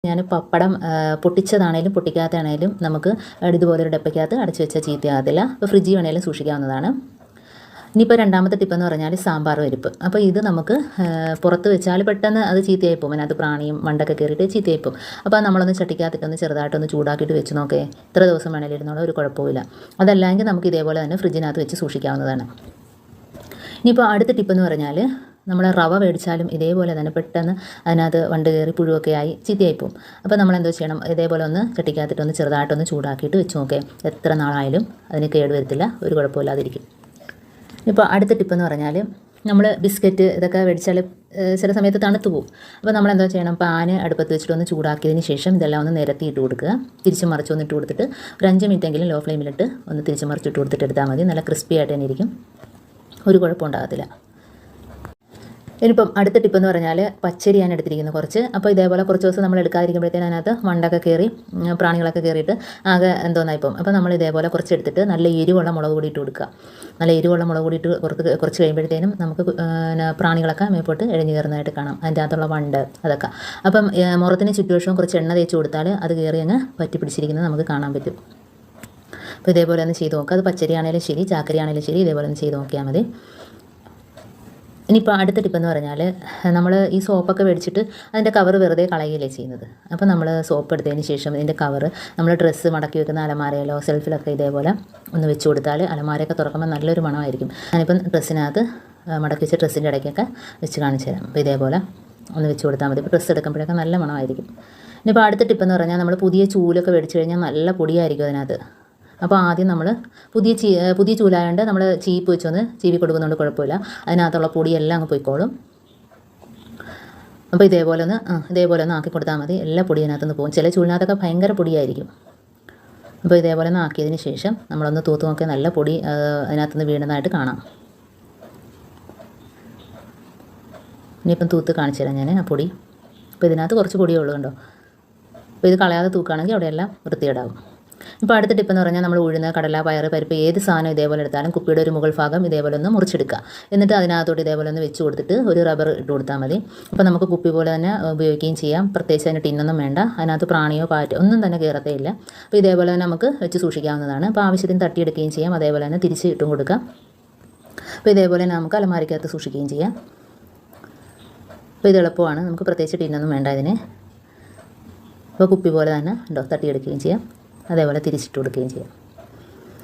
ഞാൻ പപ്പടം പൊട്ടിച്ചതാണേലും പൊട്ടിക്കാത്തതാണേലും നമുക്ക് ഇതുപോലൊരു ഡപ്പയ്ക്കകത്ത് അടച്ചു വെച്ചാൽ ചീത്തയാകത്തില്ല. അപ്പോൾ ഫ്രിഡ്ജിൽ വേണേലും സൂക്ഷിക്കാവുന്നതാണ്. ഇനിയിപ്പോൾ രണ്ടാമത്തെ ടിപ്പെന്ന് പറഞ്ഞാൽ സാമ്പാർ പരിപ്പ്. അപ്പോൾ ഇത് നമുക്ക് പുറത്ത് വെച്ചാൽ പെട്ടെന്ന് അത് ചീത്തയായി പോകും. അതിനകത്ത് പ്രാണിയും മണ്ടൊക്കെ കയറിയിട്ട് ചീത്തയായി പോകും. അപ്പോൾ നമ്മളൊന്ന് ചട്ടിക്കകത്തിട്ടൊന്ന് ചെറുതായിട്ടൊന്ന് ചൂടാക്കിയിട്ട് വെച്ച് നോക്കേ, ഇത്ര ദിവസം വേണേലും ഇരുന്നോളൂ, ഒരു കുഴപ്പമില്ല. അതല്ലെങ്കിൽ നമുക്ക് ഇതേപോലെ തന്നെ ഫ്രിഡ്ജിനകത്ത് വെച്ച് സൂക്ഷിക്കാവുന്നതാണ്. ഇനിയിപ്പോൾ അടുത്ത ടിപ്പെന്ന് പറഞ്ഞാൽ നമ്മൾ റവ മേടിച്ചാലും ഇതേപോലെ തന്നെ പെട്ടെന്ന് അതിനകത്ത് വണ്ട് കയറി പുഴുവൊക്കെ ആയി ചീത്തയായി പോകും. അപ്പോൾ നമ്മൾ എന്തോ ചെയ്യണം, ഇതേപോലെ ഒന്ന് ചട്ടിക്കകത്തിട്ടൊന്ന് ചെറുതായിട്ടൊന്ന് ചൂടാക്കിയിട്ട് വെച്ച് നോക്കേ, എത്ര നാളായാലും അതിന് കേട് വരത്തില്ല, ഒരു കുഴപ്പമില്ലാതിരിക്കും. ഇപ്പോൾ അടുത്ത ടിപ്പെന്ന് പറഞ്ഞാൽ നമ്മൾ ബിസ്ക്കറ്റ് ഇതൊക്കെ മേടിച്ചാൽ ചില സമയത്ത് തണുത്ത് പോകും. അപ്പോൾ നമ്മളെന്താ ചെയ്യണം, പാന് അടുപ്പത്ത് വെച്ചിട്ട് ഒന്ന് ചൂടാക്കിയതിന് ശേഷം ഇതെല്ലാം ഒന്ന് നിരത്തിയിട്ട് കൊടുക്കുക. തിരിച്ച് മറിച്ചൊന്ന് ഇട്ട് കൊടുത്തിട്ട് ഒരു 5 മിനിറ്റെങ്കിലും ലോ ഫ്ലെയിമിലിട്ട് ഒന്ന് തിരിച്ച് മറിച്ചിട്ട് കൊടുത്തിട്ട് എടുത്താൽ മതി. നല്ല ക്രിസ്പി ആയിട്ട് തന്നെ ഇരിക്കും, ഒരു കുഴപ്പമുണ്ടാകത്തില്ല. ഇനിയിപ്പം അടുത്ത ടിപ്പെന്ന് പറഞ്ഞാൽ പച്ചരിയാണ് എടുത്തിരിക്കുന്നത് കുറച്ച്. അപ്പോൾ ഇതേപോലെ കുറച്ച് ദിവസം നമ്മൾ എടുക്കാതിരിക്കുമ്പോഴത്തേനും അതിനകത്ത് മണ്ടൊക്കെ കയറി പ്രാണികളൊക്കെ കയറിയിട്ട് ആകെ എന്തോന്നായിപ്പം. അപ്പോൾ നമ്മൾ ഇതേപോലെ കുറച്ച് എടുത്തിട്ട് നല്ല എരിവുള്ള മുളക് പൊടി ഇട്ട് കൊടുക്കുക. നല്ല എരിവുള്ള മുളക് പൊടി ഇട്ട് കുറച്ച് കഴിയുമ്പോഴത്തേനും നമുക്ക് പ്രാണികളൊക്കെ മേപ്പോട്ട് എഴഞ്ഞു കയറുന്നതായിട്ട് കാണാം, അതിൻ്റെ അകത്തുള്ള വണ്ട് അതൊക്കെ. അപ്പം മുറത്തിന് ചുറ്റുവശവും കുറച്ച് എണ്ണ തേച്ച് കൊടുത്താൽ അത് കയറി അങ്ങ് പറ്റി പിടിച്ചിരിക്കുന്നത് നമുക്ക് കാണാൻ പറ്റും. അപ്പോൾ ഇതേപോലെ ഒന്ന് ചെയ്ത് നോക്കുക. അത് പച്ചരി ആണെങ്കിലും ശരി ചാക്കരി ആണെങ്കിലും ശരി, ഇതേപോലെ ഒന്ന് ചെയ്ത് നോക്കിയാൽ മതി. ഇനിയിപ്പോൾ അടുത്ത ടിപ്പെന്ന് പറഞ്ഞാൽ നമ്മൾ ഈ സോപ്പൊക്കെ മേടിച്ചിട്ട് അതിൻ്റെ കവർ വെറുതെ കളയുകയല്ലേ ചെയ്യുന്നത്. അപ്പോൾ നമ്മൾ സോപ്പ് എടുത്തതിന് ശേഷം ഇതിൻ്റെ കവർ നമ്മൾ ഡ്രസ്സ് മടക്കി വെക്കുന്ന അലമാരയിലോ സെൽഫിലൊക്കെ ഇതേപോലെ ഒന്ന് വെച്ച് കൊടുത്താൽ അലമാരയൊക്കെ തുറക്കുമ്പോൾ നല്ലൊരു മണമായിരിക്കും. ഞാനിപ്പം ഡ്രസ്സിനകത്ത് മടക്കി വെച്ച ഡ്രസ്സിൻ്റെ ഇടയ്ക്കൊക്കെ വെച്ച് കാണിച്ചു തരാം. അപ്പോൾ ഇതേപോലെ ഒന്ന് വെച്ച് കൊടുത്താൽ മതി. ഇപ്പോൾ ഡ്രസ്സ് എടുക്കുമ്പോഴൊക്കെ നല്ല മണമായിരിക്കും. ഇനിയിപ്പോൾ അടുത്ത ടിപ്പെന്ന് പറഞ്ഞാൽ നമ്മൾ പുതിയ ചൂലൊക്കെ മേടിച്ച് കഴിഞ്ഞാൽ നല്ല പൊടിയായിരിക്കും അതിനകത്ത്. അപ്പോൾ ആദ്യം നമ്മൾ പുതിയ ചൂലായതുകൊണ്ട് നമ്മൾ ചീപ്പ് വെച്ചൊന്ന് ചീവി കൊടുക്കുന്നതുകൊണ്ട് കുഴപ്പമില്ല, അതിനകത്തുള്ള പൊടിയെല്ലാം അങ്ങ് പോയിക്കോളും. അപ്പോൾ ഇതേപോലെ ഒന്ന് ആക്കി കൊടുത്താൽ മതി, എല്ലാ പൊടി അതിനകത്തുനിന്ന് പോകും. ചില ചൂലിനകത്തൊക്കെ ഭയങ്കര പൊടിയായിരിക്കും. അപ്പോൾ ഇതേപോലെ ഒന്ന് ആക്കിയതിന് ശേഷം നമ്മളൊന്ന് തൂത്ത് നോക്കിയാൽ നല്ല പൊടി അതിനകത്തുനിന്ന് വീണതായിട്ട് കാണാം. ഇനിയിപ്പം തൂത്ത് കാണിച്ചു തരാം ഞാൻ ആ പൊടി. അപ്പോൾ ഇതിനകത്ത് കുറച്ച് പൊടിയേ ഉള്ളൂ കണ്ടോ. അപ്പോൾ ഇത് കളയാതെ തൂക്കുകയാണെങ്കിൽ അവിടെയെല്ലാം വൃത്തികേടാവും. ഇപ്പോൾ അടുത്ത ടിപ്പെന്ന് പറഞ്ഞാൽ നമ്മൾ ഉഴുന്ന് കടല പയറ് പരിപ്പ് ഏത് സാധനം ഇതേപോലെ എടുത്താലും കുപ്പിയുടെ ഒരു മുകൾ ഭാഗം ഇതേപോലെ ഒന്ന് മുറിച്ചെടുക്കുക. എന്നിട്ട് അതിനകത്തോട്ട് ഇതേപോലെ ഒന്ന് വെച്ച് കൊടുത്തിട്ട് ഒരു റബ്ബർ ഇട്ട് കൊടുത്താൽ മതി. അപ്പോൾ നമുക്ക് കുപ്പി പോലെ തന്നെ ഉപയോഗിക്കുകയും ചെയ്യാം. പ്രത്യേകിച്ച് അതിന് ടിന്നൊന്നും വേണ്ട, അതിനകത്ത് പ്രാണിയോ പാറ്റോ ഒന്നും തന്നെ കയറത്തേ ഇല്ല. അപ്പോൾ ഇതേപോലെ തന്നെ നമുക്ക് വെച്ച് സൂക്ഷിക്കാവുന്നതാണ്. അപ്പോൾ ആവശ്യത്തിന് തട്ടിയെടുക്കുകയും ചെയ്യാം, അതേപോലെ തന്നെ തിരിച്ച് ഇട്ടും കൊടുക്കാം. അപ്പോൾ ഇതേപോലെ തന്നെ നമുക്ക് അലമാരയ്ക്കകത്ത് സൂക്ഷിക്കുകയും ചെയ്യാം. അപ്പോൾ ഇത് എളുപ്പമാണ്, നമുക്ക് പ്രത്യേകിച്ച് ടിന്നൊന്നും വേണ്ട ഇതിന്. അപ്പോൾ കുപ്പി പോലെ തന്നെ തട്ടിയെടുക്കുകയും ചെയ്യാം, അതേപോലെ തിരിച്ചിട്ട് കൊടുക്കുകയും ചെയ്യാം.